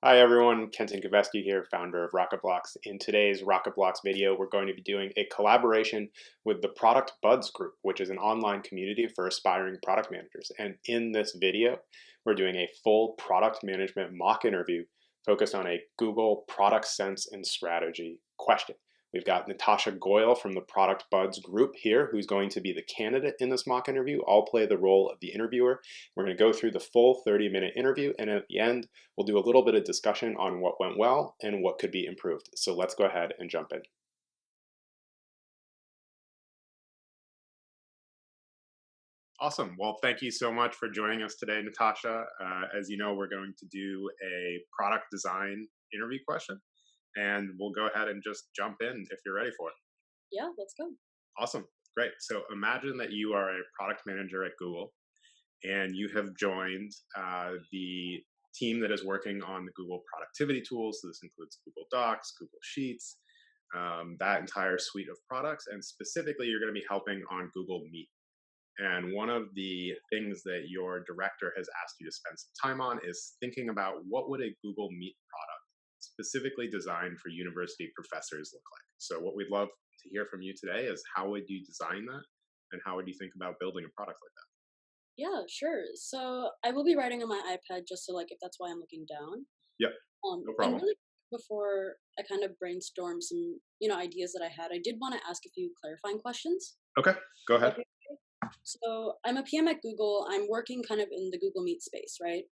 Hi everyone, Kenton Kivestu here, founder of RocketBlocks. In today's RocketBlocks video, we're going to be doing a collaboration with the Product Buds group, which is an online community for aspiring product managers. And in this video, we're doing a full product management mock interview focused on a Google product sense and strategy question. We've got Natasha Goel from the Product Buds group here, who's going to be the candidate in this mock interview. I'll play the role of the interviewer. We're going to go through the full 30-minute interview, and at the end, we'll do a little bit of discussion on what went well and what could be improved. So let's go ahead and jump in. Awesome. Well, thank you so much for joining us today, Natasha. As you know, we're going to do a product design interview question, and we'll go ahead and just jump in if you're ready for it. Yeah, let's go. Awesome. Great. So imagine that you are a product manager at Google, and you have joined the team that is working on the Google productivity tools. So this includes Google Docs, Google Sheets, that entire suite of products. And specifically, you're going to be helping on Google Meet. And one of the things that your director has asked you to spend some time on is thinking about what would a Google Meet product specifically designed for university professors look like. So what we'd love to hear from you today is how would you design that, and how would you think about building a product like that? Yeah, sure. So I will be writing on my iPad just so if that's why I'm looking down. Yep, no And problem. really before I kind of brainstorm some, ideas that I had, I did want to ask a few clarifying questions. Okay, go ahead. Okay. So I'm a PM at Google. I'm working kind of in the Google Meet space, right?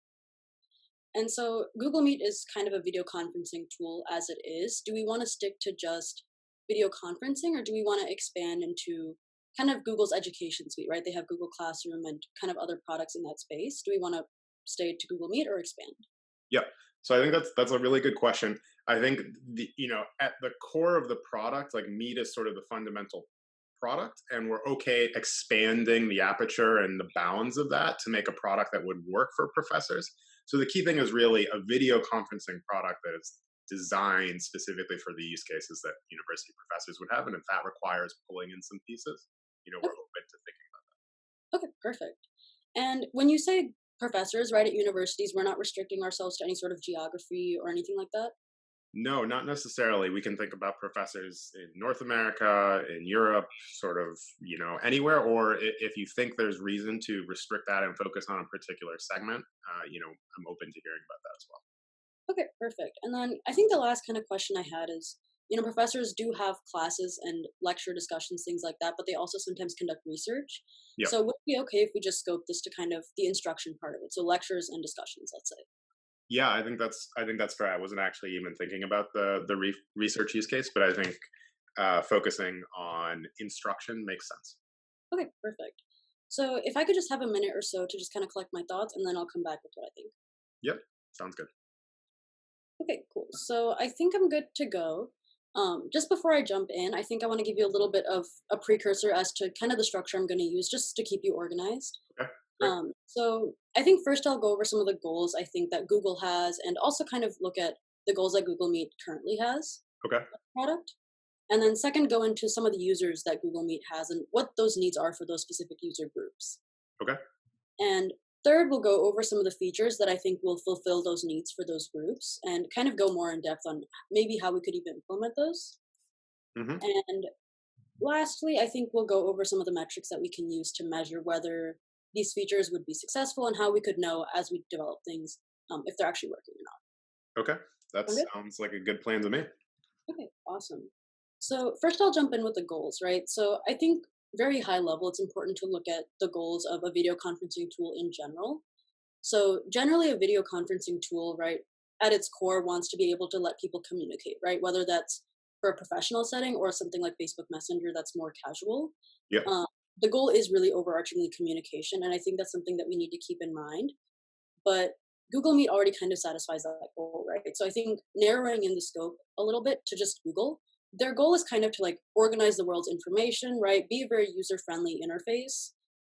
And so Google Meet is kind of a video conferencing tool as it is. Do we want to stick to just video conferencing, or do we want to expand into kind of Google's education suite, right? They have Google Classroom and kind of other products in that space. Do we want to stay to Google Meet or expand? Yep. So I think that's a really good question. I think at the core of the product, like Meet is sort of the fundamental product, and we're okay expanding the aperture and the bounds of that to make a product that would work for professors. So the key thing is really a video conferencing product that is designed specifically for the use cases that university professors would have, and if that requires pulling in some pieces, we're Okay, open to thinking about okay, perfect. And when you say professors, right, at universities, we're not restricting ourselves to any sort of geography or anything like that? No, not necessarily. We can think about professors in North America, in Europe, sort of, anywhere. Or if you think there's reason to restrict that and focus on a particular segment, I'm open to hearing about that as well. Okay, perfect. And then I think the last kind of question I had is, professors do have classes and lecture discussions, things like that, but they also sometimes conduct research. Yeah. So would it be okay if we just scope this to kind of the instruction part of it? So lectures and discussions, let's say. Yeah, I think that's fair. I wasn't actually even thinking about the research use case, but I think focusing on instruction makes sense. Okay, perfect. So if I could just have a minute or so to just kind of collect my thoughts, and then I'll come back with what I think. Yep, sounds good. Okay, cool. So I think I'm good to go. Just before I jump in, I think I want to give you a little bit of a precursor as to kind of the structure I'm going to use just to keep you organized. Okay, great. So I think first I'll go over some of the goals I think that Google has, and also kind of look at the goals that Google Meet currently has Okay, for the product. And then second, go into some of the users that Google Meet has and what those needs are for those specific user groups. okay, And third, we'll go over some of the features that I think will fulfill those needs for those groups and kind of go more in depth on maybe how we could even implement those. hmm And lastly, I think we'll go over some of the metrics that we can use to measure whether these features would be successful and how we could know as we develop things if they're actually working or okay. That not. Sound good? sounds like a good plan to me. Okay, awesome. So first, I'll jump in with the goals, right? So I think very high level, it's important to look at the goals of a video conferencing tool in general. So generally, a video conferencing tool, right, at its core wants to be able to let people communicate, right? Whether that's for a professional setting or something like Facebook Messenger that's more casual. Yep. Um, the goal is really overarchingly communication, and I think that's something that we need to keep in mind. But Google Meet already kind of satisfies that goal, right? So I think narrowing in the scope a little bit to just Google, their goal is kind of to organize the world's information, right? Be a very user friendly interface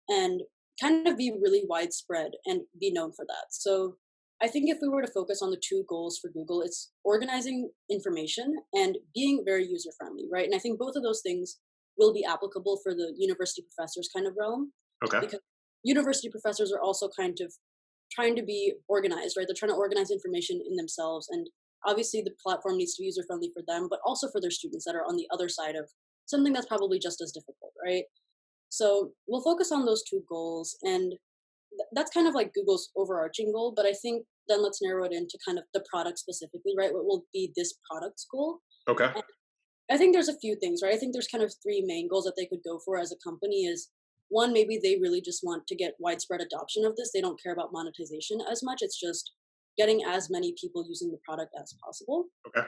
and kind of be really widespread and be known for that. So I think if we were to focus on the two goals for Google, it's organizing information and being very user friendly, right? And I think both of those things will be applicable for the university professors kind of realm Okay. because university professors are also kind of trying to be organized, right? They're trying to organize information in themselves. And obviously the platform needs to be user friendly for them, but also for their students that are on the other side of something that's probably just as difficult, right? So we'll focus on those two goals. And that's kind of like Google's overarching goal. But I think then let's narrow it into kind of the product specifically, right? What will be this product's goal? Okay. And I think there's a few things, right? I think there's kind of three main goals that they could go for as a company is one, maybe they really just want to get widespread adoption of this. They don't care about monetization as much. It's just getting as many people using the product as possible. Okay.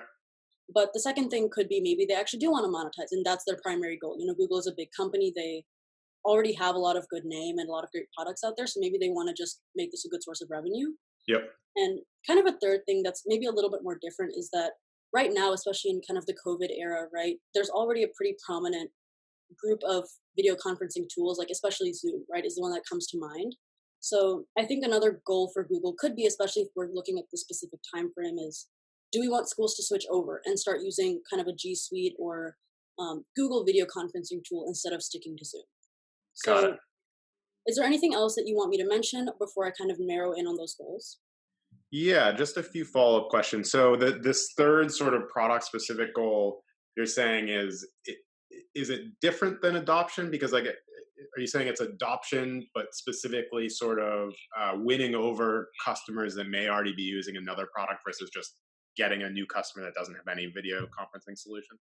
But the second thing could be maybe they actually do want to monetize, and that's their primary goal. Google is a big company. They already have a lot of good name and a lot of great products out there. So maybe they want to just make this a good source of revenue. Yep. And kind of a third thing that's maybe a little bit more different is that right now, especially in kind of the COVID era, right, there's already a pretty prominent group of video conferencing tools, like especially Zoom, right, is the one that comes to mind. So I think another goal for Google could be, especially if we're looking at the specific time frame, is do we want schools to switch over and start using kind of a G Suite or Google video conferencing tool instead of sticking to Zoom? Got it. So is there anything else that you want me to mention before I kind of narrow in on those goals? Yeah, just a few follow-up questions. So this third sort of product-specific goal you're saying is it different than adoption? Because like, are you saying it's adoption, but specifically sort of winning over customers that may already be using another product versus just getting a new customer that doesn't have any video conferencing solution?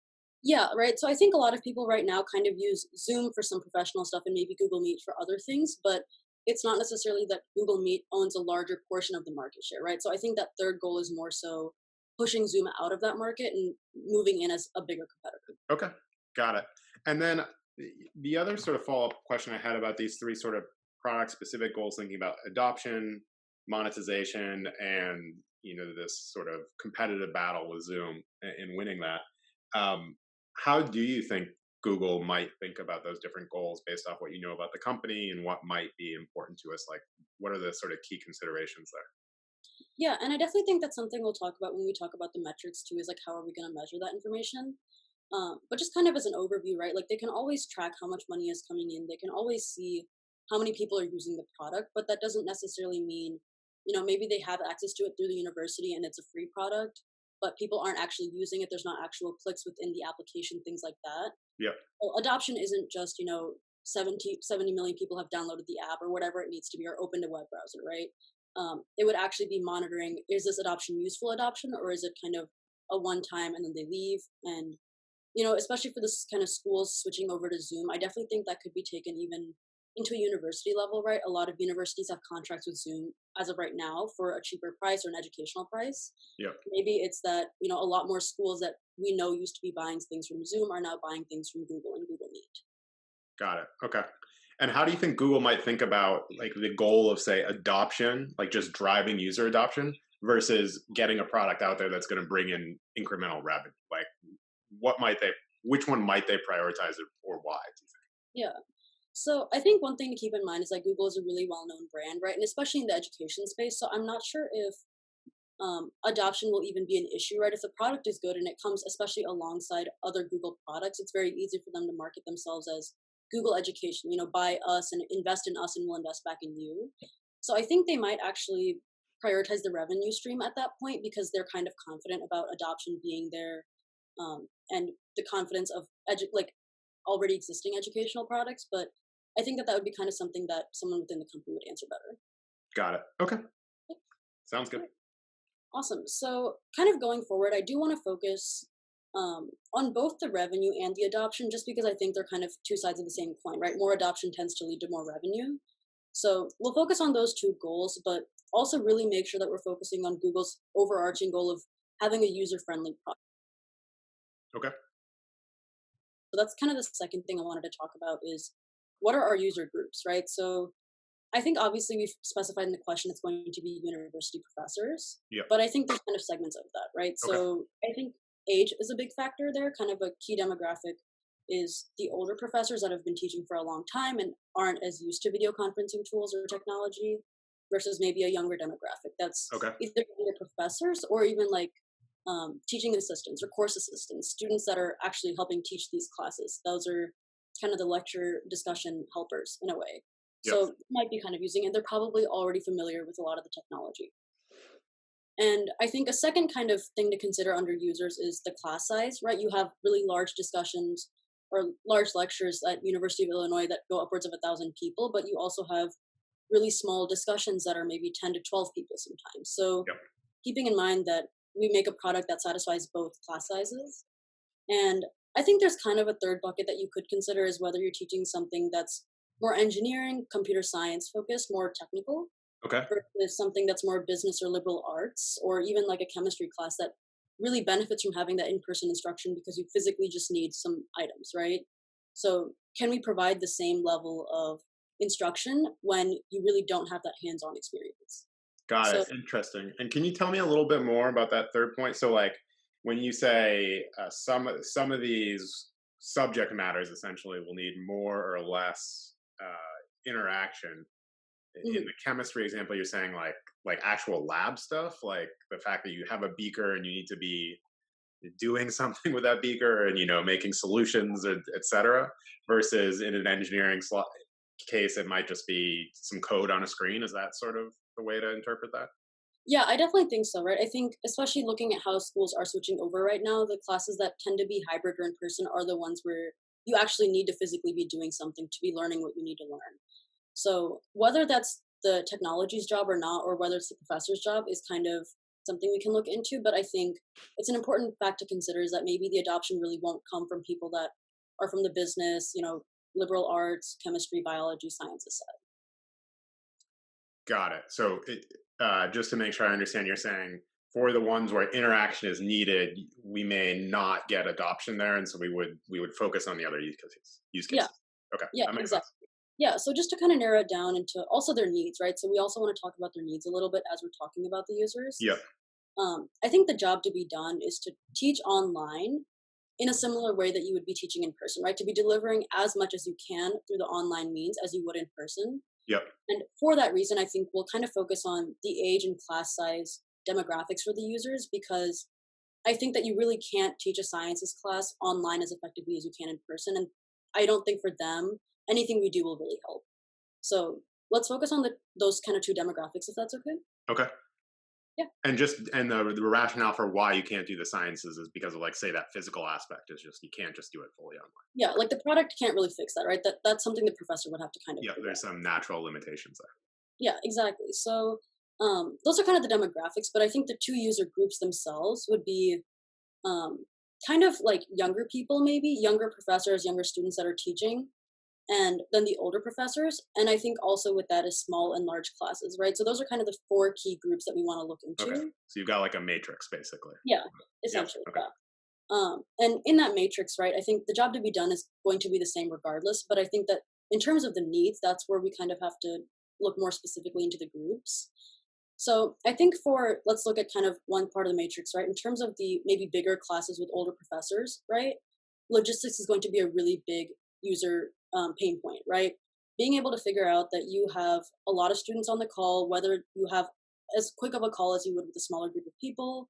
Yeah, right. So I think a lot of people right now kind of use Zoom for some professional stuff and maybe Google Meet for other things, but it's not necessarily that Google Meet owns a larger portion of the market share, right? So I think that third goal is more so pushing Zoom out of that market and moving in as a bigger competitor. Okay, got it. And then the other sort of follow-up question I had about these three sort of product-specific goals, thinking about adoption, monetization, and this sort of competitive battle with Zoom in winning that. How do you think Google might think about those different goals based off what you know about the company and what might be important to us? Like, what are the sort of key considerations there? Yeah, and I definitely think that's something we'll talk about when we talk about the metrics too, is like how are we going to measure that information? But just kind of as an overview, right? Like they can always track how much money is coming in. They can always see how many people are using the product, but that doesn't necessarily mean, maybe they have access to it through the university and it's a free product, but people aren't actually using it. There's not actual clicks within the application, things like that. Yeah, Well, adoption isn't just, 70 million people have downloaded the app or whatever it needs to be or opened a web browser, right? It would actually be monitoring, is this adoption useful adoption or is it kind of a one time and then they leave? And especially for this kind of schools switching over to Zoom, I definitely think that could be taken even into a university level, right? A lot of universities have contracts with Zoom as of right now for a cheaper price or an educational price. yeah, Maybe it's that, a lot more schools that we know used to be buying things from Zoom are now buying things from Google and Google Meet. got it. Okay. And how do you think Google might think about like the goal of say adoption, like just driving user adoption versus getting a product out there that's going to bring in incremental revenue? Like which one might they prioritize or why? Do you Yeah. So I think one thing to keep in mind is like Google is a really well-known brand, right? And especially in the education space. So I'm not sure if adoption will even be an issue, right? If the product is good and it comes especially alongside other Google products, it's very easy for them to market themselves as Google Education, buy us and invest in us and we'll invest back in you. So I think they might actually prioritize the revenue stream at that point because they're kind of confident about adoption being there, and the confidence of like already existing educational products. But I think that would be kind of something that someone within the company would answer better. think? Got it. Okay. Sounds good. Awesome. So, kind of going forward, I do want to focus on both the revenue and the adoption, just because I think they're kind of two sides of the same coin, right? More adoption tends to lead to more revenue. So, we'll focus on those two goals, but also really make sure that we're focusing on Google's overarching goal of having a user friendly product. Okay. So, that's kind of the second thing I wanted to talk about is what are our user groups, right? So, I think obviously we've specified in the question it's going to be university professors, Yep. but I think there's kind of segments of that, right? Okay. So I think age is a big factor there. Kind of a key demographic is the older professors that have been teaching for a long time and aren't as used to video conferencing tools or technology versus maybe a younger demographic that's Okay. either younger professors or even like teaching assistants or course assistants, students that are actually helping teach these classes. Those are kind of the lecture discussion helpers in a way. Yep. So might be kind of using it. They're probably already familiar with a lot of the technology. And I think a second kind of thing to consider under users is the class size, right? You have really large discussions or large lectures at University of Illinois that go upwards of 1,000 people, but you also have really small discussions that are maybe 10 to 12 people sometimes. So Yep. keeping in mind that we make a product that satisfies both class sizes. And I think there's kind of a third bucket that you could consider is whether you're teaching something that's more engineering, computer science focused, more technical, Okay. versus something that's more business or liberal arts, or even like a chemistry class that really benefits from having that in-person instruction because you physically just need some items, right? So can we provide the same level of instruction when you really don't have that hands-on experience? Got So it. Interesting. And can you tell me a little bit more about that third point? So, like, when you say some of these subject matters essentially will need more or less interaction. In mhm. the chemistry example, you're saying like actual lab stuff, like the fact that you have a beaker and you need to be doing something with that beaker and making solutions, etc. Versus in an engineering case, it might just be some code on a screen. Is that sort of the way to interpret that? Yeah, I definitely think so, right? I think especially looking at how schools are switching over right now, the classes that tend to be hybrid or in person are the ones where you actually need to physically be doing something to be learning what you need to learn. So whether that's the technology's job or not, or whether it's the professor's job is kind of something we can look into. But I think it's an important fact to consider is that maybe the adoption really won't come from people that are from the business, liberal arts, chemistry, biology, sciences side. Got it. So, just to make sure I understand, you're saying for the ones where interaction is needed, we may not get adoption there, and so we would focus on the other use Yeah, cases. Okay, yeah, that makes sense. exactly. Yeah, so just to kind of narrow it down into also their needs, right? So we also want to talk about their needs a little bit as we're talking about the users. Yep. I think the job to be done is to teach online in a similar way that you would be teaching in person, right? To be delivering as much as you can through the online means as you would in person. Yep. And for that reason, I think we'll kind of focus on the age and class size demographics for the users because I think that you really can't teach a sciences class online as effectively as you can in person. And I don't think for them, anything we do will really help. So let's focus on those kind of two demographics, if that's okay. Okay. Yeah. And the rationale for why you can't do the sciences is because of, like, say, that physical aspect is just you can't just do it fully online. Yeah, like the product can't really fix that, right? That's something the professor would have to kind of Yeah, figure there's out. some natural limitations there. Yeah, exactly. So those are kind of the demographics, but I think the two user groups themselves would be um, kind of like younger people, maybe younger professors, younger students that are teaching, and then the older professors. And I think also with that is small and large classes, right? So those are kind of the four key groups that we want to look Okay, into. so you've got like a matrix basically. Yeah, Yep. essentially. Okay. Yeah. And in that matrix, right, I think the job to be done is going to be the same regardless. But I think that in terms of the needs, that's where we kind of have to look more specifically into the groups. So I think let's look at kind of one part of the matrix, right? In terms of the maybe bigger classes with older professors, right? Logistics is going to be a really big user pain point, right? Being able to figure out that you have a lot of students on the call, whether you have as quick of a call as you would with a smaller group of people,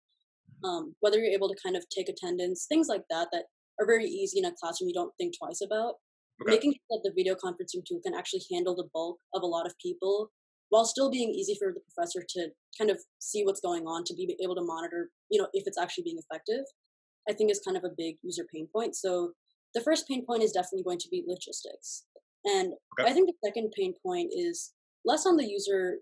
whether you're able to kind of take attendance, things like that, that are very easy in a classroom you don't think twice about. Okay. Making sure that the video conferencing tool can actually handle the bulk of a lot of people while still being easy for the professor to kind of see what's going on, to be able to monitor, if it's actually being effective, I think is kind of a big user pain point. So the first pain point is definitely going to be logistics. And Okay. I think the second pain point is less on the user,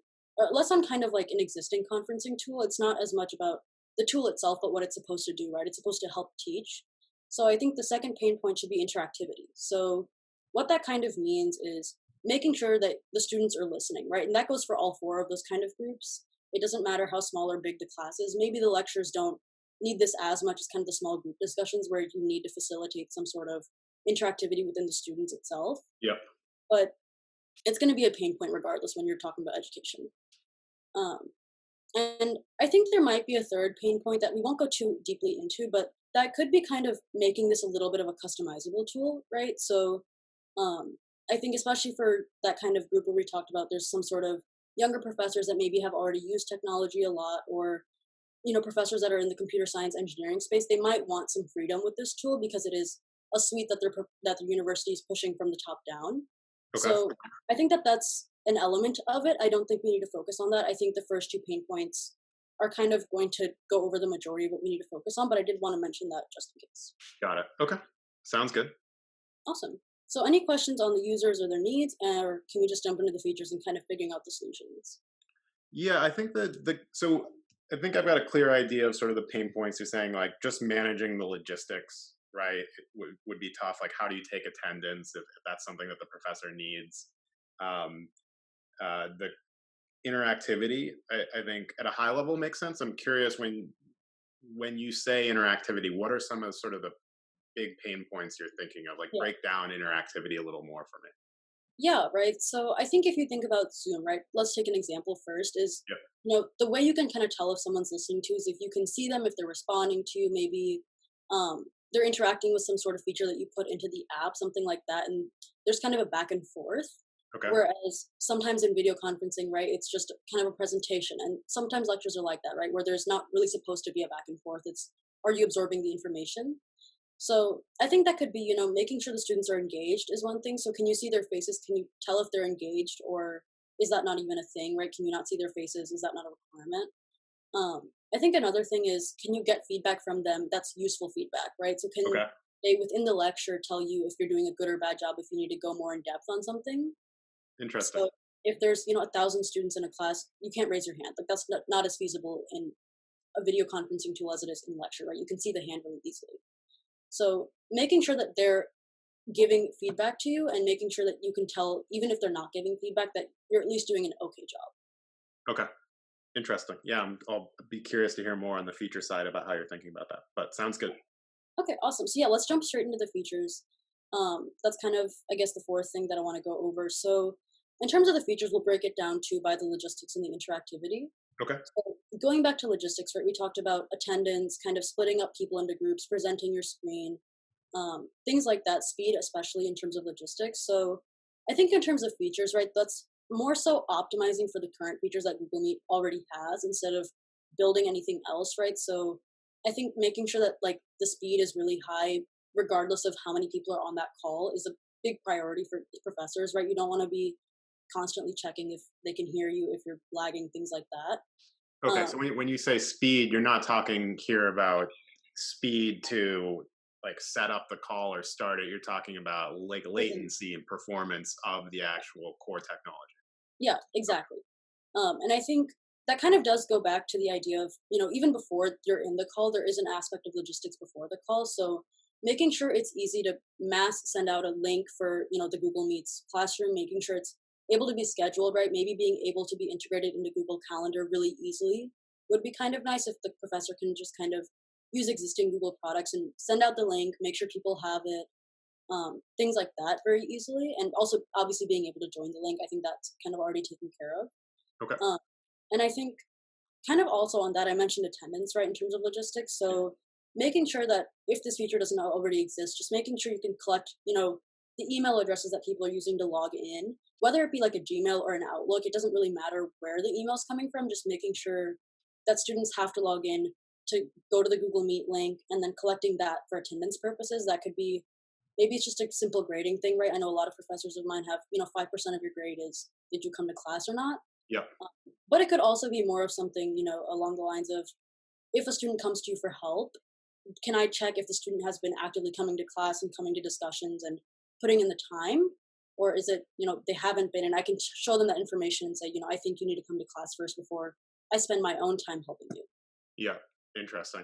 less on kind of like an existing conferencing tool. It's not as much about the tool itself, but what it's supposed to do, right? It's supposed to help teach. So I think the second pain point should be interactivity. So what that kind of means is making sure that the students are listening, right? And that goes for all four of those kind of groups. It doesn't matter how small or big the class is. Maybe the lectures don't need this as much as kind of the small group discussions where you need to facilitate some sort of interactivity within the students itself. Yep. But it's going to be a pain point regardless when you're talking about education. Um, and I think there might be a third pain point that we won't go too deeply into, but that could be kind of making this a little bit of a customizable tool, right? So I think especially for that kind of group where we talked about, there's some sort of younger professors that maybe have already used technology a lot, or professors that are in the computer science engineering space, they might want some freedom with this tool because it is a suite that that the university is pushing from the top down. Okay. So I think that that's an element of it. I don't think we need to focus on that. I think the first two pain points are kind of going to go over the majority of what we need to focus on, but I did want to mention that just in case. Got it. Okay. Sounds good. Awesome. So any questions on the users or their needs, or can we just jump into the features and kind of figuring out the solutions? Yeah, I think that so I think I've got a clear idea of sort of the pain points. You're saying like just managing the logistics, right? It would be tough. Like, how do you take attendance if that's something that the professor needs? Um, the interactivity, I think at a high level makes sense. I'm curious when you say interactivity, what are some of sort of the big pain points you're thinking of? Like, Yeah. break down interactivity a little more for me. Yeah, right. So I think if you think about Zoom, right, let's take an example first is, Yep. the way you can kind of tell if someone's listening to is if you can see them, if they're responding to you, maybe um, they're interacting with some sort of feature that you put into the app, something like that. And there's kind of a back and forth. Okay. Whereas sometimes in video conferencing, right, it's just kind of a presentation. And sometimes lectures are like that, right, where there's not really supposed to be a back and forth. It's, are you absorbing the information? So I think that could be, making sure the students are engaged is one thing. So can you see their faces? Can you tell if they're engaged, or is that not even a thing, right? Can you not see their faces? Is that not a requirement? I think another thing is, can you get feedback from them that's useful feedback, right? So can Okay. they within the lecture tell you if you're doing a good or bad job, if you need to go more in depth on something? Interesting. So if there's, 1,000 students in a class, you can't raise your hand. Like that's not as feasible in a video conferencing tool as it is in lecture, right? You can see the hand really easily. So making sure that they're giving feedback to you and making sure that you can tell, even if they're not giving feedback, that you're at least doing an okay job. Okay. Interesting. Yeah, I'll be curious to hear more on the feature side about how you're thinking about that. But sounds good. Okay, awesome. So yeah, let's jump straight into the features. That's kind of, I guess, the fourth thing that I want to go over. So in terms of the features, we'll break it down to by the logistics and the interactivity. Okay. So going back to logistics, right, we talked about attendance, kind of splitting up people into groups, presenting your screen, things like that, speed, especially in terms of logistics. So I think in terms of features, right, that's more so optimizing for the current features that Google Meet already has instead of building anything else, right? So I think making sure that like the speed is really high, regardless of how many people are on that call, is a big priority for professors, right? You don't want to be constantly checking if they can hear you, if you're lagging, things like that. Okay. Um, So when you say speed, you're not talking here about speed to like set up the call or start it. You're talking about like latency and performance of the actual core technology. Yeah, exactly. And I think that kind of does go back to the idea of, even before you're in the call, there is an aspect of logistics before the call. So making sure it's easy to mass send out a link for, the Google Meets classroom, making sure it's able to be scheduled, right? Maybe being able to be integrated into Google Calendar really easily would be kind of nice if the professor can just kind of use existing Google products and send out the link, make sure people have it, things like that very easily. And also, obviously, being able to join the link, I think that's kind of already taken care of. Okay. Um, and I think kind of also on that, I mentioned attendance, right, in terms of logistics. So making sure that if this feature doesn't already exist, just making sure you can collect, the email addresses that people are using to log in, whether it be like a Gmail or an Outlook, it doesn't really matter where the email's coming from, just making sure that students have to log in to go to the Google Meet link and then collecting that for attendance purposes. That could be, maybe it's just a simple grading thing, right? I know a lot of professors of mine have, 5% of your grade is, did you come to class or not? Yep. But it could also be more of something, along the lines of, if a student comes to you for help, can I check if the student has been actively coming to class and coming to discussions and putting in the time? Or is it, they haven't been, and I can show them that information and say, I think you need to come to class first before I spend my own time helping you. Yeah. Interesting.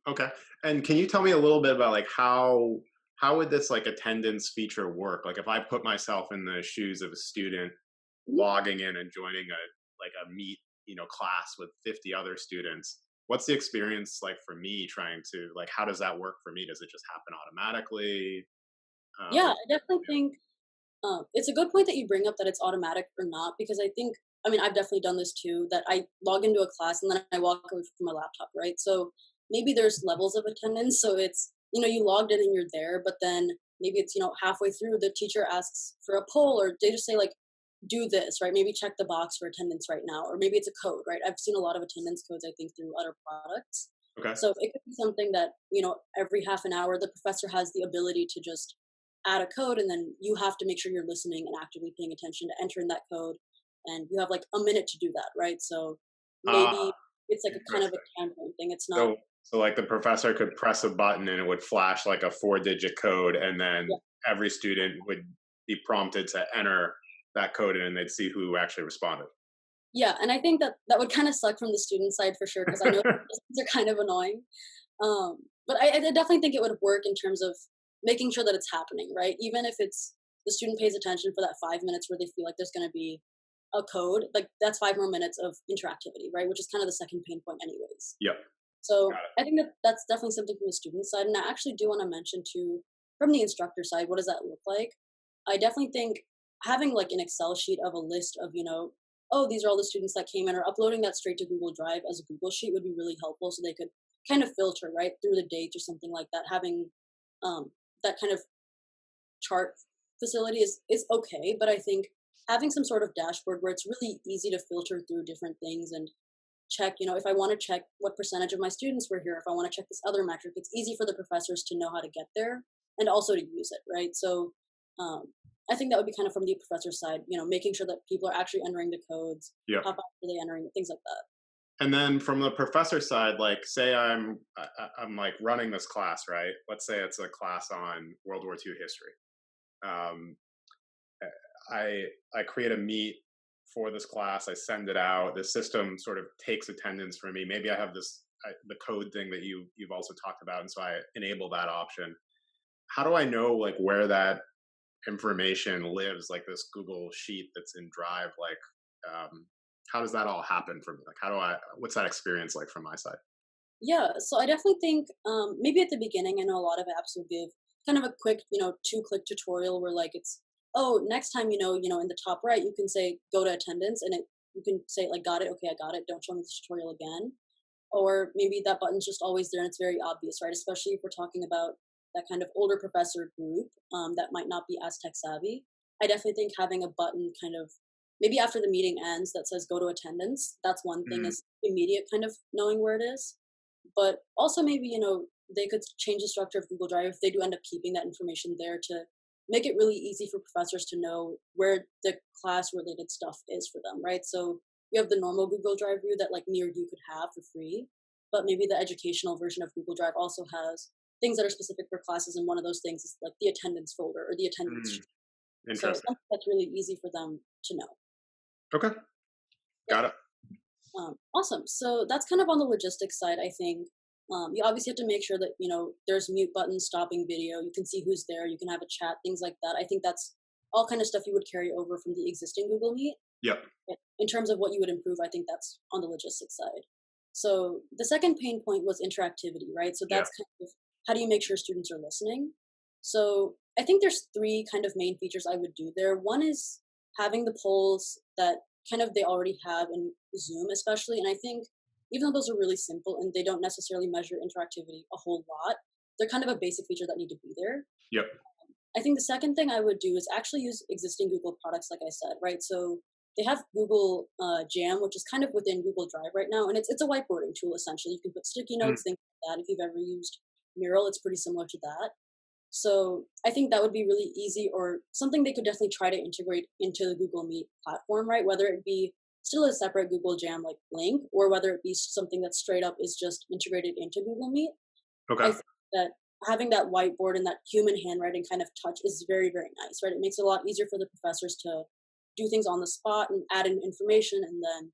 Okay. And can you tell me a little bit about like how would this like attendance feature work? Like if I put myself in the shoes of a student Mhm. logging in and joining a meet, class with 50 other students, what's the experience like for me trying to like how does that work for me? Does it just happen automatically? Yeah, Um, I definitely think it's a good point that you bring up that it's automatic or not, because I think, I mean, I've definitely done this too, that I log into a class and then I walk away from my laptop, right? So maybe there's levels of attendance. So it's, you logged in and you're there, but then maybe it's, halfway through the teacher asks for a poll, or they just say like, do this, right? Maybe check the box for attendance right now, or maybe it's a code, right? I've seen a lot of attendance codes, I think, through other products. okay. So it could be something that, every half an hour, the professor has the ability to just add a code, and then you have to make sure you're listening and actively paying attention to enter in that code, and you have like a minute to do that, right? So Ah, maybe it's like a kind of a interesting. tampering thing. It's not. So like the professor could press a button and it would flash like a 4-digit code, and then Yeah, every student would be prompted to enter that code in, and they'd see who actually responded. yeah, and I think that that would kind of suck from the student side for sure because I know those things are kind of annoying. But I definitely think it would work in terms of making sure that it's happening, right? Even if it's the student pays attention for that 5 minutes where they feel like there's going to be a code, like that's 5 more minutes of interactivity, right? Which is kind of the second pain point, anyways. Yep. So Got I think that that's definitely something from the student side. And I actually do want to mention too, from the instructor side, what does that look like? I definitely think having like an Excel sheet of a list of, oh, these are all the students that came in, or uploading that straight to Google Drive as a Google sheet would be really helpful so they could kind of filter right through the dates or something like that. Having um, that kind of chart facility is okay, but I think having some sort of dashboard where it's really easy to filter through different things and check, if I want to check what percentage of my students were here, if I want to check this other metric, it's easy for the professors to know how to get there and also to use it, right? So um, I think that would be kind of from the professor side, making sure that people are actually entering the codes, it. how fast are they entering it, things like that. And then from the professor side, like say I'm like running this class, right? Let's say it's a class on World War II history. Um, I create a meet for this class. I send it out. The system sort of takes attendance from me. Maybe I have the code thing that you've also talked about, and so I enable that option. How do I know like where that information lives? Like this Google sheet that's in Drive, like how does that all happen for me? Like what's that experience like from my side? Yeah, so I definitely think maybe at the beginning, I know a lot of apps will give kind of a quick, 2-click tutorial where like it's, oh, next time, in the top right, you can say go to attendance, and you can say like, got it, okay, I got it. Don't show me this tutorial again. Or maybe that button's just always there and it's very obvious, right? Especially if we're talking about that kind of older professor group that might not be as tech savvy. I definitely think having a button kind of maybe after the meeting ends that says go to attendance, that's one thing, Mm, is immediate kind of knowing where it is. But also maybe, they could change the structure of Google Drive if they do end up keeping that information there to make it really easy for professors to know where the class related stuff is for them, right? So you have the normal Google Drive view that like me or you could have for free, but maybe the educational version of Google Drive also has things that are specific for classes, and one of those things is like the attendance folder or the attendance mm, sheet. So interesting. something that's really easy for them to know. Okay, Yeah. got it. Awesome. So that's kind of on the logistics side, I think. You obviously have to make sure that, there's mute buttons, stopping video. You can see who's there. You can have a chat, things like that. I think that's all kind of stuff you would carry over from the existing Google Meet. Yep. But in terms of what you would improve, I think that's on the logistics side. So the second pain point was interactivity, right? So Yeah. that's kind of how do you make sure students are listening? So I think there's three kind of main features I would do there. One is having the polls that kind of they already have in Zoom, especially. And I think even though those are really simple and they don't necessarily measure interactivity a whole lot, they're kind of a basic feature that need to be there. Yep. I think the second thing I would do is actually use existing Google products, like I said, right? So they have Google Jam, which is kind of within Google Drive right now, and it's a whiteboarding tool essentially. You can put sticky Mm, notes, things like that. If you've ever used Mural, it's pretty similar to that. So I think that would be really easy, or something they could definitely try to integrate into the Google Meet platform, right? Whether it be still a separate Google Jam like link, or whether it be something that straight up is just integrated into Google Meet. I okay. think that having that whiteboard and that human handwriting kind of touch is very, very nice, right? It makes it a lot easier for the professors to do things on the spot and add in information. And then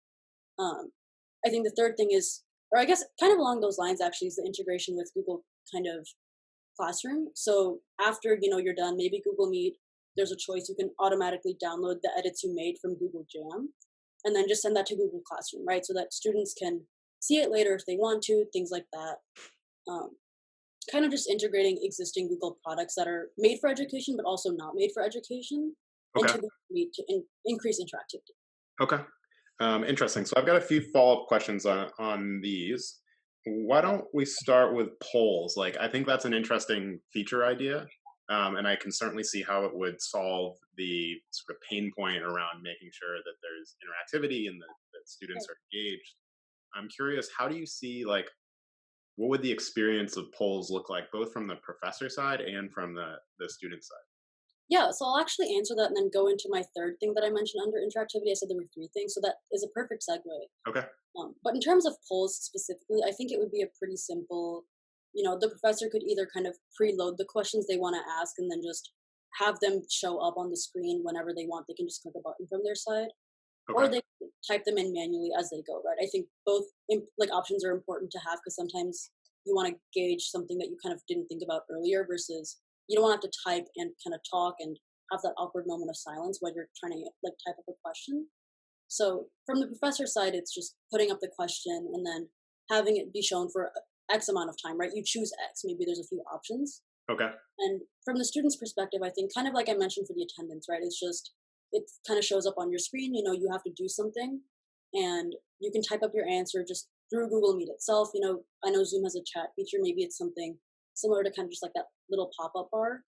I think the third thing is, or I guess kind of along those lines actually, is the integration with Google kind of Classroom. So after you're done, maybe Google Meet, there's a choice you can automatically download the edits you made from Google Jam, and then just send that to Google Classroom, right? So that students can see it later if they want to, things like that. Um, Kind of just integrating existing Google products that are made for education but also not made for education into Okay. Google Meet to increase interactivity. Okay. Interesting. So I've got a few follow-up questions on these. Why Yeah. don't we start with polls? Like, I think that's an interesting feature idea, and I can certainly see how it would solve the sort of pain point around making sure that there's interactivity and that students are engaged. I'm curious, how do you see like what would the experience of polls look like, both from the professor side and from the student side? Yeah, so I'll actually answer that and then go into my third thing that I mentioned under interactivity. I said there were three things, so that is a perfect segue. Okay. But in terms of polls specifically, I think it would be a pretty simple, the professor could either kind of preload the questions they want to ask and then just have them show up on the screen whenever they want. They can just click a button from their side, or Okay. they can type them in manually as they go, right? I think both like options are important to have because sometimes you want to gauge something that you kind of didn't think about earlier versus you don't want to have to type and kind of talk and have that awkward moment of silence when you're trying to like type up a question. So from the professor's side, it's just putting up the question and then having it be shown for X amount of time, right? You choose X, maybe there's a few options. Okay. And from the student's perspective, I think kind of like I mentioned for the attendance, right? It's just, it kind of shows up on your screen, you have to do something and you can type up your answer just through Google Meet itself. I know Zoom has a chat feature. Maybe it's something similar to kind of just like that little pop-up bar.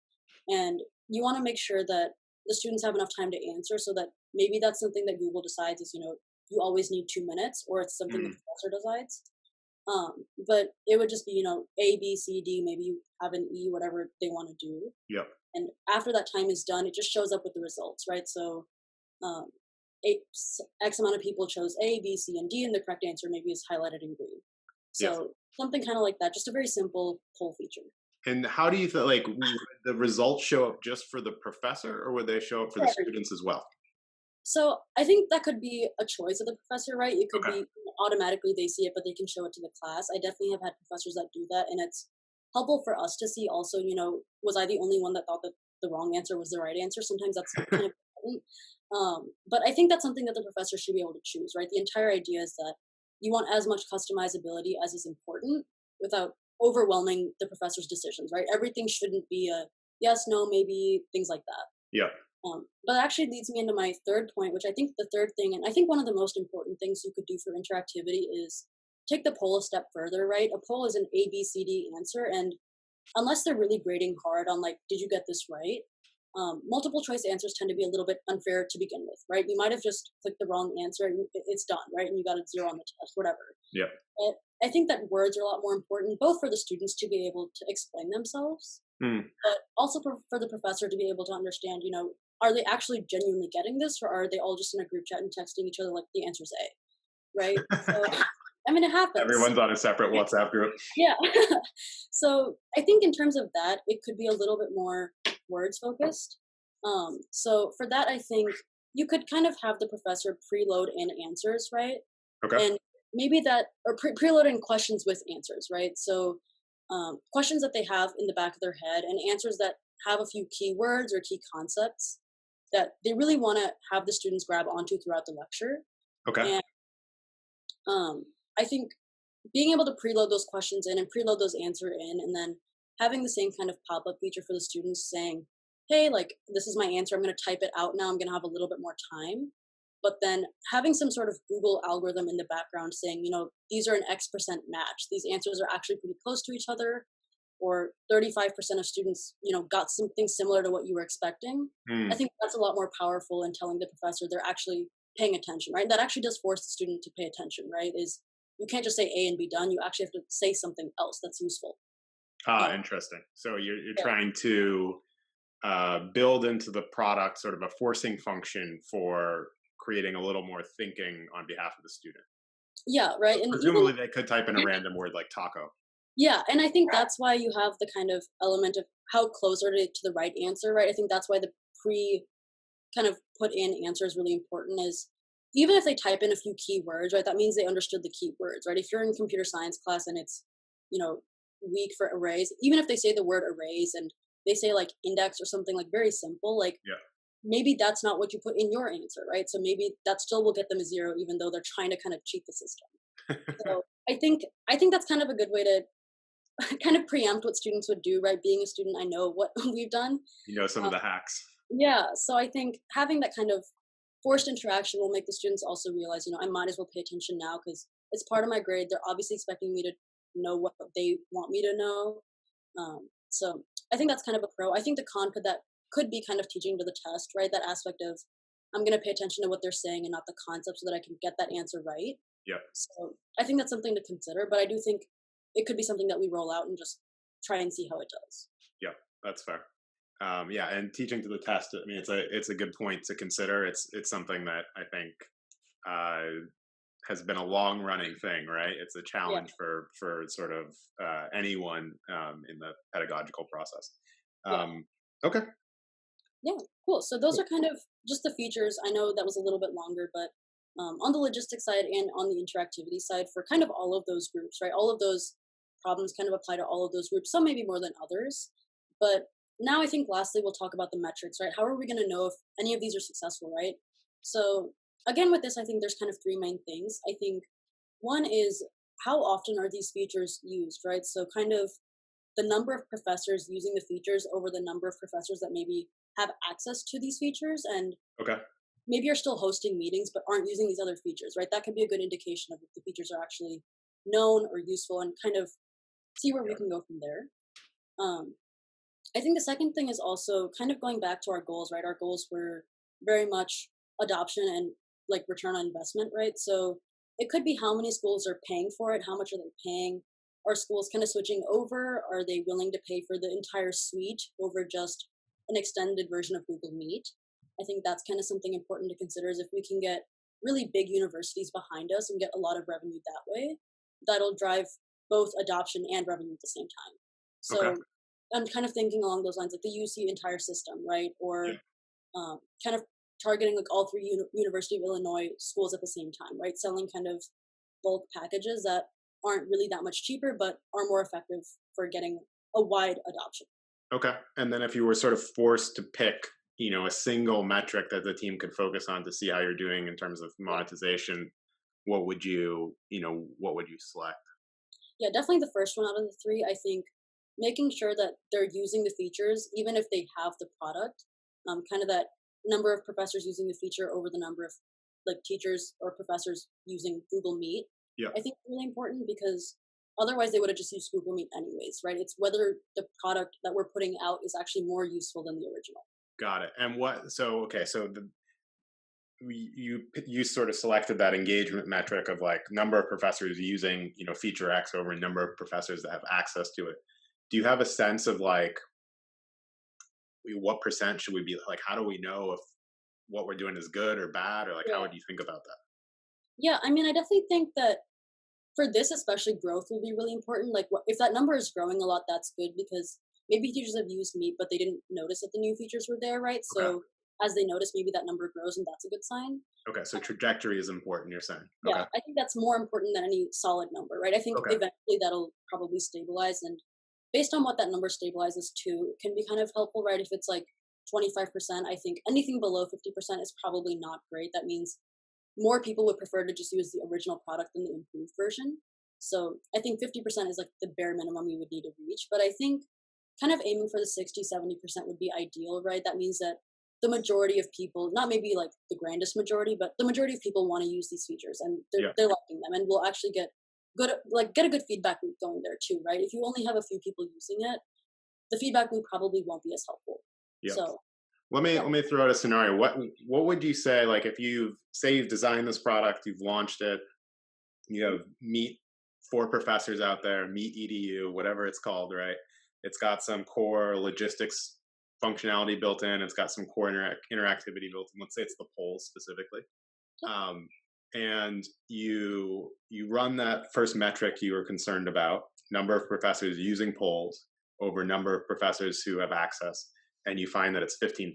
And you want to make sure that the students have enough time to answer so that maybe that's something that Google decides is, you always need 2 minutes or it's something the Mm. professor decides. But it would just be, A, B, C, D, maybe you have an E, whatever they want to do. Yep. And after that time is done, it just shows up with the results, right? So um, X amount of people chose A, B, C, and D, and the correct answer maybe is highlighted in green. Yes. So something kind of like that, just a very simple poll feature. And how do you feel like would the results show up just for the professor, or would they show up for For the everybody. students as well? So I think that could be a choice of the professor, right? It could Okay. be automatically they see it, but they can show it to the class. I definitely have had professors that do that, and it's helpful for us to see also, was I the only one that thought that the wrong answer was the right answer? Sometimes that's kind of important. But I think that's something that the professor should be able to choose, right? The entire idea is that you want as much customizability as is important without overwhelming the professor's decisions, right? Everything shouldn't be a yes, no, maybe, things like that. Yeah. But that actually leads me into my third point, which I think the third thing, and I think one of the most important things you could do for interactivity is take the poll a step further, right? A poll is an A, B, C, D answer. And unless they're really grading hard on, like, did you get this right? Multiple choice answers tend to be a little bit unfair to begin with, right? You might have just clicked the wrong answer and it's done, right? And you got a zero on the test, whatever. Yeah. But I think that words are a lot more important, both for the students to be able to explain themselves, Mm. but also for the professor to be able to understand, are they actually genuinely getting this or are they all just in a group chat and texting each other like the answer's A, right? So, I mean, it happens. Everyone's on a separate WhatsApp group. Yeah. So I think in terms of that, it could be a little bit more words focused. So for that, I think you could kind of have the professor preload in answers, right? Okay. And maybe that, or preload in questions with answers, right? So questions that they have in the back of their head and answers that have a few keywords or key concepts that they really want to have the students grab onto throughout the lecture. Okay. And I think being able to preload those questions in and preload those answer in, and then having the same kind of pop-up feature for the students saying, hey, like, this is my answer. I'm going to type it out now. I'm going to have a little bit more time. But then having some sort of Google algorithm in the background saying, these are an X% match. These answers are actually pretty close to each other. Or 35% of students, got something similar to what you were expecting. I Mm. think that's a lot more powerful in telling the professor they're actually paying attention, right? That actually does force the student to pay attention, right? Is you can't just say A and be done. You actually have to say something else that's useful. Ah, Um, interesting. So you're yeah, trying to build into the product sort of a forcing function for creating a little more thinking on behalf of the student. yeah, right. But And even presumably, they could type in a random word like taco. yeah, and I think that's why you have the kind of element of how close are they to the right answer, right? I think that's why the pre kind of put in answer is really important. Is even if they type in a few keywords, right? That means they understood the keywords, right? If you're in computer science class and it's you know weak for arrays, even if they say the word arrays and they say like index or something like very simple, like Yeah. maybe that's not what you put in your answer, right? So maybe that still will get them a zero, even though they're trying to kind of cheat the system. So I think that's kind of a good way to kind of preempt what students would do, right? Being a student, I know what we've done. You know some Uh, of the hacks. yeah, so I think having that kind of forced interaction will make the students also realize, I might as well pay attention now because it's part of my grade. They're obviously expecting me to know what they want me to know. So I think that's kind of a pro. I think the con could be kind of teaching to the test, right? That aspect of I'm going to pay attention to what they're saying and not the concept so that I can get that answer right. Yeah. So I think that's something to consider, but I do think it could be something that we roll out and just try and see how it does. Yeah. That's fair. Yeah, and teaching to the test. I mean, it's a good point to consider. It's something that I think uh, has been a long running thing, right? It's a Yeah, challenge for sort of anyone in the pedagogical process. yeah. Um, okay, Yeah, cool. So those cool. are kind of just the features. I know that was a little bit longer, but on the logistics side and on the interactivity side for kind of all of those groups, right? All of those problems kind of apply to all of those groups, some maybe more than others. But now I think lastly, we'll talk about the metrics, right? How are we going to know if any of these are successful, right? So again, with this, I think there's kind of three main things. I think one is how often are these features used, right? So kind of the number of professors using the features over the number of professors that maybe have access to these features and Okay, maybe are still hosting meetings but aren't using these other features, right? That could be a good indication of if the features are actually known or useful and kind of see where we yeah. can go from there. Um, I think the second thing is also kind of going back to our goals, right? Our goals were very much adoption and like return on investment, right? So it could be how many schools are paying for it, how much are they paying? Are schools kind of switching over? Are they willing to pay for the entire suite over just an extended version of Google Meet? I think that's kind of something important to consider is if we can get really big universities behind us and get a lot of revenue that way, that'll drive both adoption and revenue at the same time. Okay, So I'm kind of thinking along those lines, like the UC entire system, right? yeah. Or kind of targeting like all three University of Illinois schools at the same time, right? Selling kind of bulk packages that aren't really that much cheaper, but are more effective for getting a wide adoption. Okay, and then if you were sort of forced to pick, a single metric that the team could focus on to see how you're doing in terms of Yeah, monetization, what would you select? yeah, definitely the first one out of the three. I think making sure that they're using the features, even if they have the product, kind of that number of professors using the feature over the number of like teachers or professors using Google Meet, Yeah. I think is really important because otherwise they would have just used Google Meet anyways, right? It's whether the product that we're putting out is actually more useful than the original. Got it. And what? So okay. So you sort of selected that engagement metric of like number of professors using feature X over number of professors that have access to it. Do you have a sense of like what percent should we be like? How do we know if what we're doing is good or bad, or like how Yeah. would you think about that? Yeah, I mean, I definitely think that for this, especially growth will be really important. Like, if that number is growing a lot, that's good because maybe teachers have used Meet, but they didn't notice that the new features were there, right? Okay. So as they notice, maybe that number grows, and that's a good sign. Okay. So trajectory is important. You're saying. Yeah, Okay. I think that's more important than any solid number, right? I think Okay. eventually that'll probably stabilize, and based on what that number stabilizes to, it can be kind of helpful, right? If it's like 25%, I think anything below 50% is probably not great. That means more people would prefer to just use the original product than the improved version. So I think 50% is like the bare minimum we would need to reach. But I think kind of aiming for the 60, 70% would be ideal, right? That means that the majority of people, not maybe like the grandest majority, but the majority of people want to use these features and Yeah. they're liking them and we'll actually get good, like get a good feedback loop going there too, right? If you only have a few people using it, the feedback loop probably won't be as helpful. Yeah. So Let me yeah, let me throw out a scenario. What would you say like if you've designed this product, you've launched it, you have Meet for professors out there, Meet EDU, whatever it's called, right? It's got some core logistics functionality built in. It's got some core interactivity built in. Let's say it's the polls specifically, um, and you run that first metric you were concerned about, number of professors using polls over number of professors who have access, and you find that it's 15%.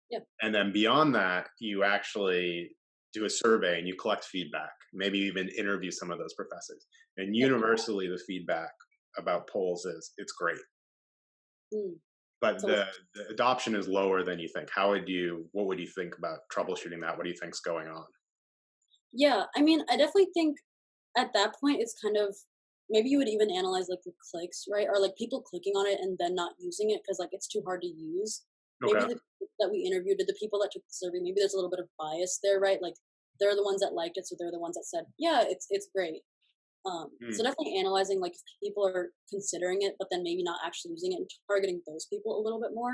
yeah, And then beyond that, you actually do a survey and you collect feedback, maybe even interview some of those professors. And yeah. universally, the feedback about polls is it's great, Mm, but totally. the adoption is lower than you think. What would you think about troubleshooting that? What do you think's going on? Yeah, I mean, I definitely think at that point, it's kind of maybe you would even analyze like the clicks, right? Or like people clicking on it and then not using it because like it's too hard to use. Maybe Okay. the people that we interviewed, the people that took the survey, maybe there's a little bit of bias there, right? Like they're the ones that liked it, so they're the ones that said, "Yeah, it's great." So Hmm. definitely analyzing like if people are considering it, but then maybe not actually using it and targeting those people a little bit more.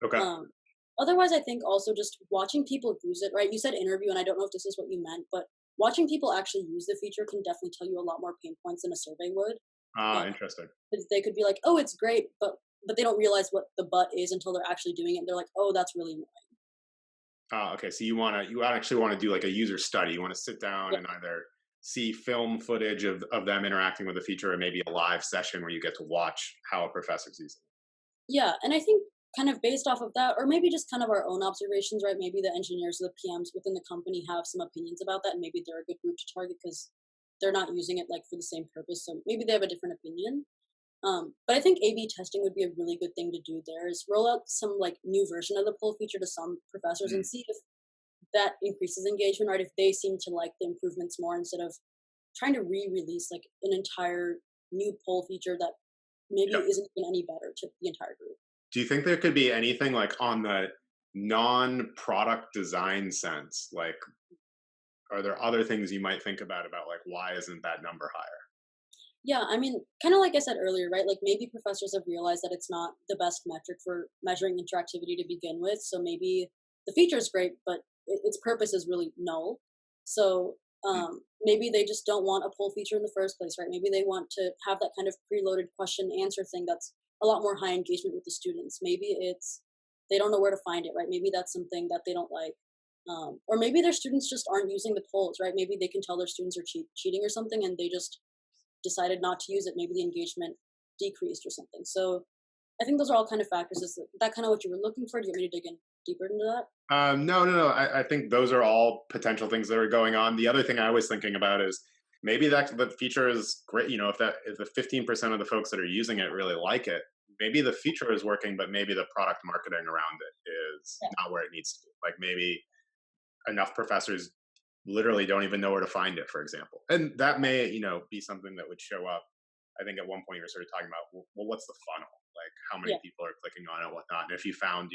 Okay. Um, Otherwise, I think also just watching people use it, right? You said interview, and I don't know if this is what you meant, but watching people actually use the feature can definitely tell you a lot more pain points than a survey would. Ah, Uh, interesting. 'Cause they could be like, "Oh, it's great," but but they don't realize what the but is until they're actually doing it. And they're like, oh, that's really annoying. Okay, so you actually want to do like a user study. You want to sit down Yeah. and either see film footage of them interacting with the feature, or maybe a live session where you get to watch how a professor's using Yeah, and I think kind of based off of that, or maybe just kind of our own observations, right? Maybe the engineers or the PMs within the company have some opinions about that, and maybe they're a good group to target because they're not using it like for the same purpose. So maybe they have a different opinion. But I think A/B testing would be a really good thing to do. There is roll out some like new version of the poll feature to some professors it. and see if that increases engagement, right? If they seem to like the improvements more instead of trying to re-release like an entire new poll feature that maybe Yep. isn't even any better to the entire group. Do you think there could be anything like on the non-product design sense? Like, are there other things you might think about like why isn't that number higher? Yeah, I mean, kind of like I said earlier, right? Like maybe professors have realized that it's not the best metric for measuring interactivity to begin with. So maybe the feature is great, but its purpose is really null. So Mm. maybe they just don't want a poll feature in the first place, right? Maybe they want to have that kind of preloaded question answer thing that's a lot more high engagement with the students. Maybe it's they don't know where to find it, right? Maybe that's something that they don't like. Or maybe their students just aren't using the polls, right? Maybe they can tell their students are cheating or something, and they just decided not to use it, maybe the engagement decreased or something. So I think those are all kind of factors. Is that kind of what you were looking for? Do you want me to dig in deeper into that? No, no, no. I think those are all potential things that are going on. The other thing I was thinking about is maybe that the feature is great. You know, if the 15% of the folks that are using it really like it, maybe the feature is working, but maybe the product marketing around it is Yeah. not where it needs to be. Like maybe enough professors literally don't even know where to find it, for example. And that may, be something that would show up. I think at one point you were sort of talking about, well, what's the funnel? Like how many Yeah. people are clicking on it, whatnot. And if you found,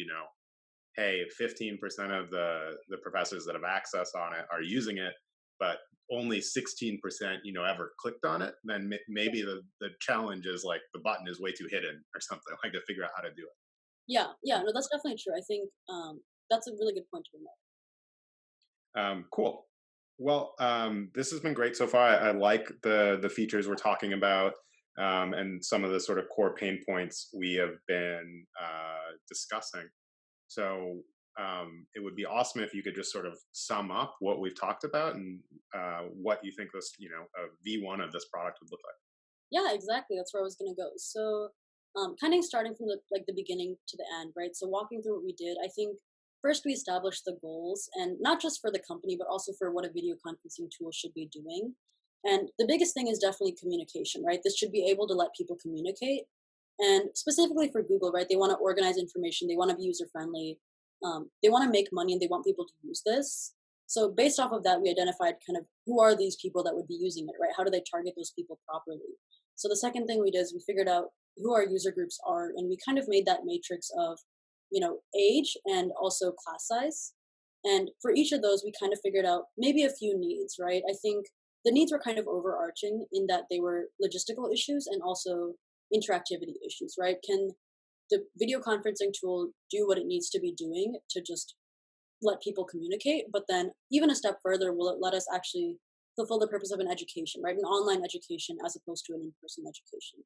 hey, 15% of the professors that have access on it are using it, but only 16%, ever clicked on it, then maybe the challenge is like the button is way too hidden or something, like to figure out how to do it. Yeah. Yeah. No, that's definitely true. I think that's a really good point to make. Cool. Well, this has been great so far. I like the features we're talking about, and some of the sort of core pain points we have been discussing. So it would be awesome if you could just sort of sum up what we've talked about and what you think this, a V1 of this product would look like. Yeah, exactly. That's where I was gonna go. So, kind of starting from the beginning to the end, right? So, walking through what we did, I think first we established the goals, and not just for the company, but also for what a video conferencing tool should be doing. And the biggest thing is definitely communication, right? This should be able to let people communicate, and specifically for Google, right? They want to organize information, they want to be user friendly, they want to make money, and they want people to use this. So based off of that, we identified kind of who are these people that would be using it, right? How do they target those people properly? So the second thing we did is we figured out who our user groups are, and we kind of made that matrix of, age and also class size. And for each of those, we kind of figured out maybe a few needs, right? I think the needs were kind of overarching in that they were logistical issues and also interactivity issues, right? Can the video conferencing tool do what it needs to be doing to just let people communicate? But then, even a step further, will it let us actually fulfill the purpose of an education, right? An online education as opposed to an in person education.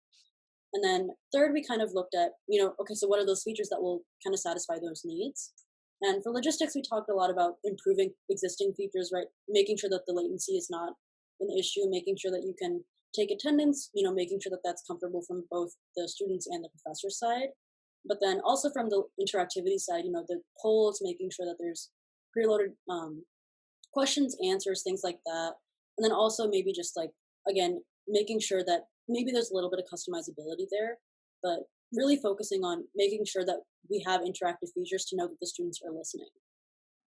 And then third, we kind of looked at, okay, so what are those features that will kind of satisfy those needs? And for logistics, we talked a lot about improving existing features, right? Making sure that the latency is not an issue, making sure that you can take attendance, making sure that that's comfortable from both the students and the professor side. But then also from the interactivity side, the polls, making sure that there's preloaded questions, answers, things like that. And then also maybe just like, again, making sure that maybe there's a little bit of customizability there, but really focusing on making sure that we have interactive features to know that the students are listening.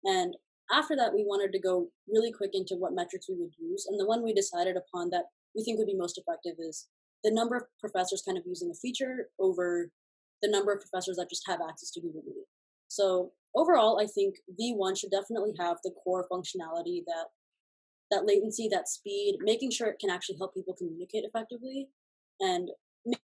And after that, we wanted to go really quick into what metrics we would use. And the one we decided upon that we think would be most effective is the number of professors kind of using a feature over the number of professors that just have access to Google Meet. So overall, I think V1 should definitely have the core functionality that latency, that speed, making sure it can actually help people communicate effectively. And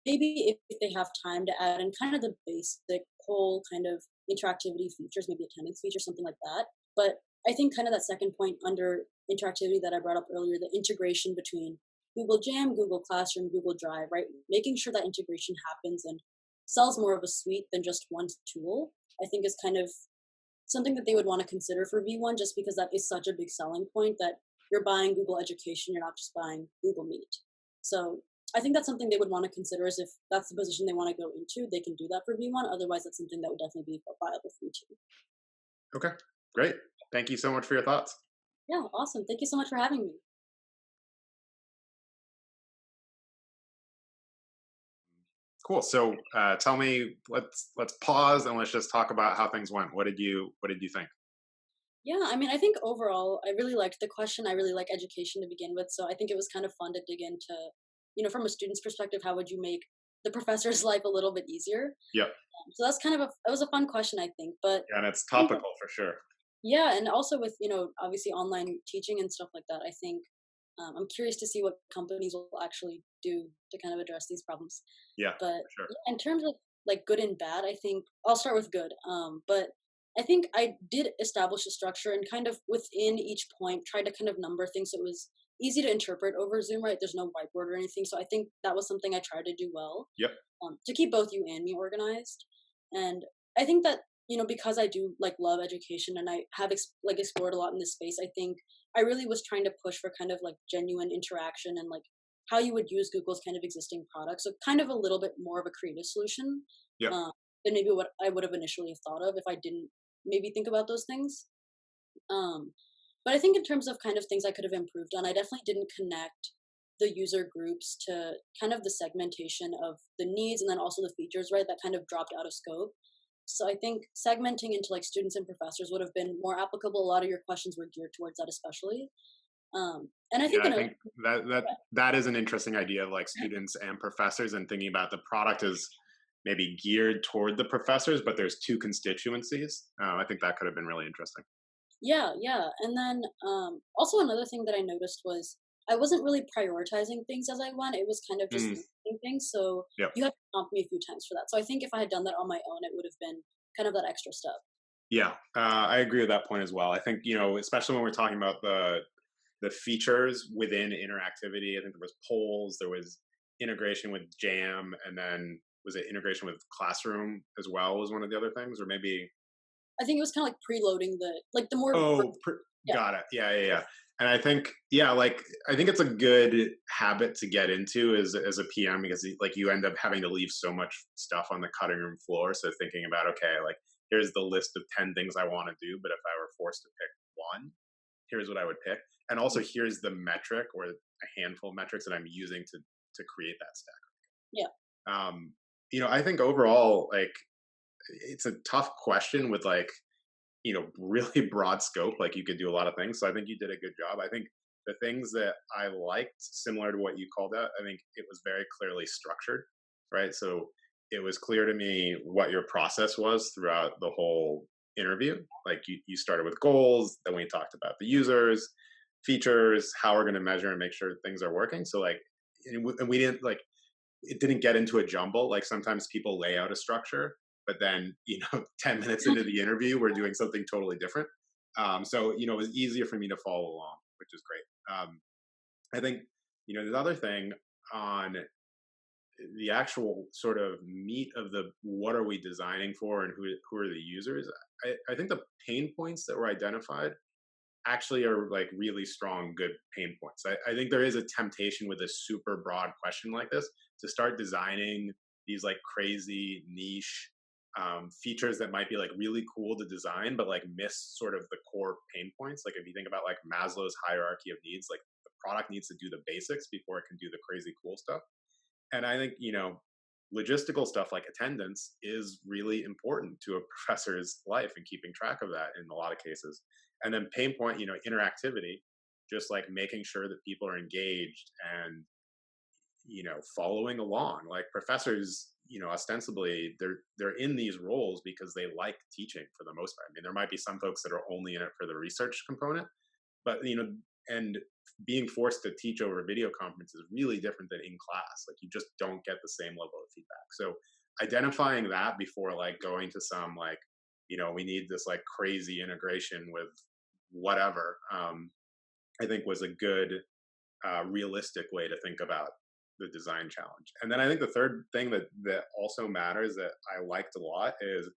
maybe if they have time to add in kind of the basic whole kind of interactivity features, maybe attendance features, something like that. But I think kind of that second point under interactivity that I brought up earlier, the integration between Google Jam, Google Classroom, Google Drive, right? Making sure that integration happens and sells more of a suite than just one tool, I think is kind of something that they would want to consider for V1, just because that is such a big selling point that you're buying Google Education, you're not just buying Google Meet. So I think that's something they would want to consider is if that's the position they want to go into, they can do that for V1. Otherwise, that's something that would definitely be viable for V2. Okay, great. Thank you so much for your thoughts. Yeah, awesome. Thank you so much for having me. Cool. So tell me, let's pause and let's just talk about how things went. What did you think? Yeah, I mean, I think overall, I really liked the question. I really like education to begin with. So I think it was kind of fun to dig into, from a student's perspective, how would you make the professor's life a little bit easier? Yep. So that's kind of it was a fun question, I think. But Yeah, and it's I think topical for sure. yeah, and also with, obviously online teaching and stuff like that, I think I'm curious to see what companies will actually do to kind of address these problems. Yeah, But for sure. yeah, in terms of like good and bad, I think I'll start with good. But I think I did establish a structure and kind of within each point tried to kind of number things so it was easy to interpret over Zoom, right? There's no whiteboard or anything. So I think that was something I tried to do well, Yep. to keep both you and me organized. And I think that, because I do like love education and I have like explored a lot in this space, I think I really was trying to push for kind of like genuine interaction and like how you would use Google's kind of existing products. So kind of a little bit more of a creative solution Yep. uh, than maybe what I would have initially thought of if I didn't maybe think about those things. Um, but I think in terms of kind of things I could have improved on, I definitely didn't connect the user groups to kind of the segmentation of the needs and then also the features, right? That kind of dropped out of scope. So I think segmenting into like students and professors would have been more applicable. A lot of your questions were geared towards that, especially. And I Yeah, think I another, think that is an interesting idea of like students and professors and thinking about the product is maybe geared toward the professors, but there's two constituencies. I think that could have been really interesting. yeah, yeah. And then also another thing that I noticed was I wasn't really prioritizing things as I went. It was kind of just Mm, listing things. So yep. you had to prompt me a few times for that. So I think if I had done that on my own, it would have been kind of that extra step. Yeah, I agree with that point as well. I think especially when we're talking about the features within interactivity. I think there was polls, there was integration with Jam, and then was it integration with Classroom as well? Was one of the other things, or maybe I think it was kind of like preloading the more, oh, yeah, got it. Yeah, yeah, yeah. And I think, yeah, like I think it's a good habit to get into as a PM because like you end up having to leave so much stuff on the cutting room floor. So thinking about okay, like here's the list of 10 things I want to do, but if I were forced to pick one, here's what I would pick, and also here's the metric or a handful of metrics that I'm using to create that stack. yeah, I think overall, like it's a tough question with like really broad scope. Like you could do a lot of things. So I think you did a good job. I think the things that I liked, similar to what you called out, I think it was very clearly structured, right? So it was clear to me what your process was throughout the whole interview. Like you started with goals, then we talked about the users, features, how we're going to measure and make sure things are working. So like, and we didn't like, it didn't get into a jumble. Like sometimes people lay out a structure, but then 10 minutes into the interview, we're doing something totally different. So it was easier for me to follow along, which is great. I think the other thing on the actual sort of meat of the what are we designing for and who are the users. I think the pain points that were identified actually are like really strong, good pain points. I think there is a temptation with a super broad question like this to start designing these like crazy niche features that might be like really cool to design, but like miss sort of the core pain points. Like if you think about like Maslow's hierarchy of needs, like the product needs to do the basics before it can do the crazy cool stuff. And I think, logistical stuff like attendance is really important to a professor's life and keeping track of that in a lot of cases. And then pain point, interactivity, just like making sure that people are engaged and, following along. Like professors, ostensibly they're in these roles because they like teaching for the most part. I mean, there might be some folks that are only in it for the research component, but and being forced to teach over a video conference is really different than in class. Like you just don't get the same level of feedback. So identifying that before like going to some like we need this like crazy integration with whatever, I think was a good realistic way to think about the design challenge. And then I think the third thing that also matters that I liked a lot is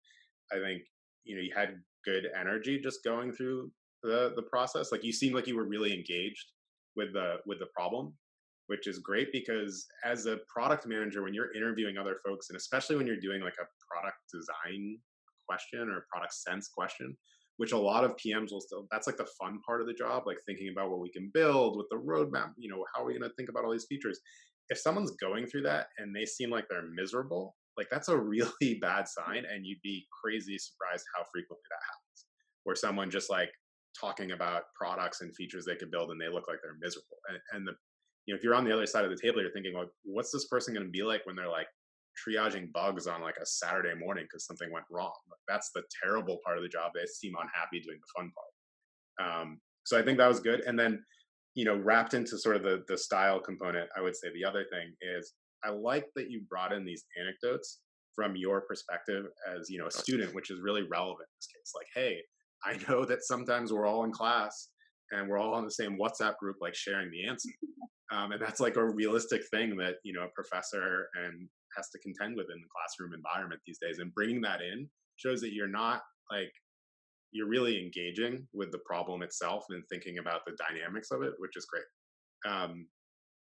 I think you had good energy just going through the process. Like you seemed like you were really engaged with the problem, which is great because as a product manager, when you're interviewing other folks, and especially when you're doing like a product design question or product sense question, which a lot of PMs will still, that's like the fun part of the job, like thinking about what we can build with the roadmap, how are we going to think about all these features? If someone's going through that and they seem like they're miserable, like that's a really bad sign. And you'd be crazy surprised how frequently that happens, where someone just like talking about products and features they could build and they look like they're miserable. And if you're on the other side of the table, you're thinking, like, what's this person going to be like when they're like triaging bugs on like a Saturday morning because something went wrong? Like, that's the terrible part of the job. They seem unhappy doing the fun part. So I think that was good. And then, wrapped into sort of the style component, I would say the other thing is I like that you brought in these anecdotes from your perspective as, a student, which is really relevant in this case. Like, hey, I know that sometimes we're all in class and we're all on the same WhatsApp group, like sharing the answer. And that's like a realistic thing that, a professor and has to contend with in the classroom environment these days. And bringing that in shows that you're not like, you're really engaging with the problem itself and thinking about the dynamics of it, which is great.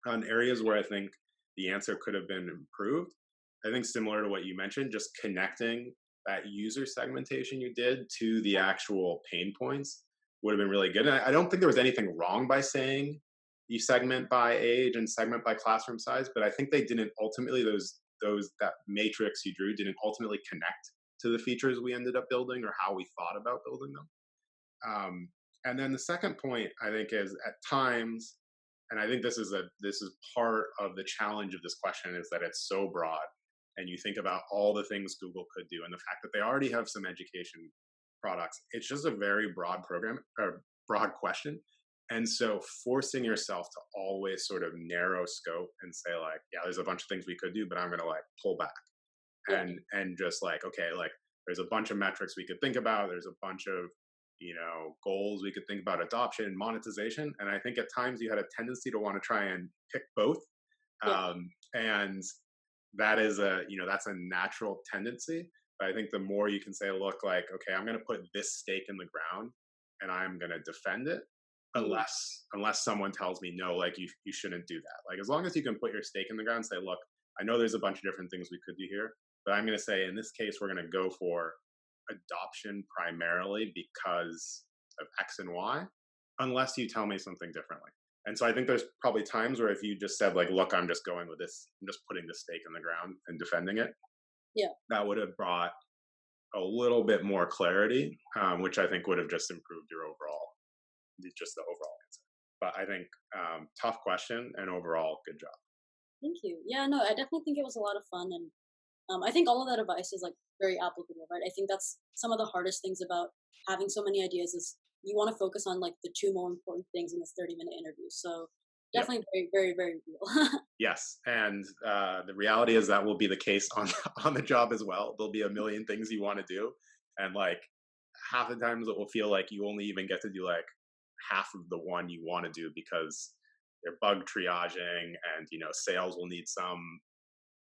On areas where I think the answer could have been improved, I think similar to what you mentioned, just connecting that user segmentation you did to the actual pain points would have been really good. And I don't think there was anything wrong by saying you segment by age and segment by classroom size, but I think they didn't ultimately, that matrix you drew didn't ultimately connect to the features we ended up building or how we thought about building them. And then the second point I think is at times, and I think this is part of the challenge of this question, is that it's so broad, and you think about all the things Google could do, and the fact that they already have some education products. It's just a very broad program or broad question, and so forcing yourself to always sort of narrow scope and say like, yeah, there's a bunch of things we could do, but I'm going to like pull back and just like, okay, like there's a bunch of metrics we could think about. There's a bunch of goals we could think about, adoption, monetization. And I think at times you had a tendency to want to try and pick both. And that is that's a natural tendency. But I think the more you can say, look, like, okay, I'm going to put this stake in the ground and I'm going to defend it unless someone tells me, no, like you shouldn't do that. Like, as long as you can put your stake in the ground and say, look, I know there's a bunch of different things we could do here, but I'm going to say in this case, we're going to go for adoption primarily because of X and Y, unless you tell me something differently. And so I think there's probably times where if you just said like, look, I'm just going with this, I'm just putting the stake in the ground and defending it. Yeah. That would have brought a little bit more clarity, which I think would have just improved your just the overall answer. But I think tough question and overall good job. Thank you. Yeah, no, I definitely think it was a lot of fun. And I think all of that advice is like very applicable, right? I think that's some of the hardest things about having so many ideas is you want to focus on like the two more important things in this 30-minute interview. So definitely very, very, very real. Yes. And the reality is that will be the case on the job as well. There'll be a million things you want to do. And like half the times it will feel like you only even get to do like half of the one you want to do because they're bug triaging and, sales will need some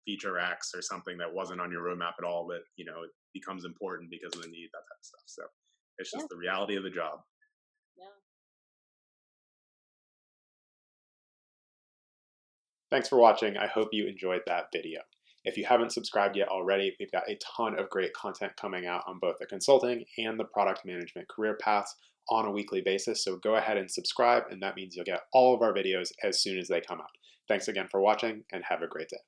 feature X or something that wasn't on your roadmap at all, but it becomes important because of the need, that type of stuff. So it's just the reality of the job. Yeah. Thanks for watching. I hope you enjoyed that video. If you haven't subscribed yet already, we've got a ton of great content coming out on both the consulting and the product management career paths on a weekly basis. So go ahead and subscribe, and that means you'll get all of our videos as soon as they come out. Thanks again for watching, and have a great day.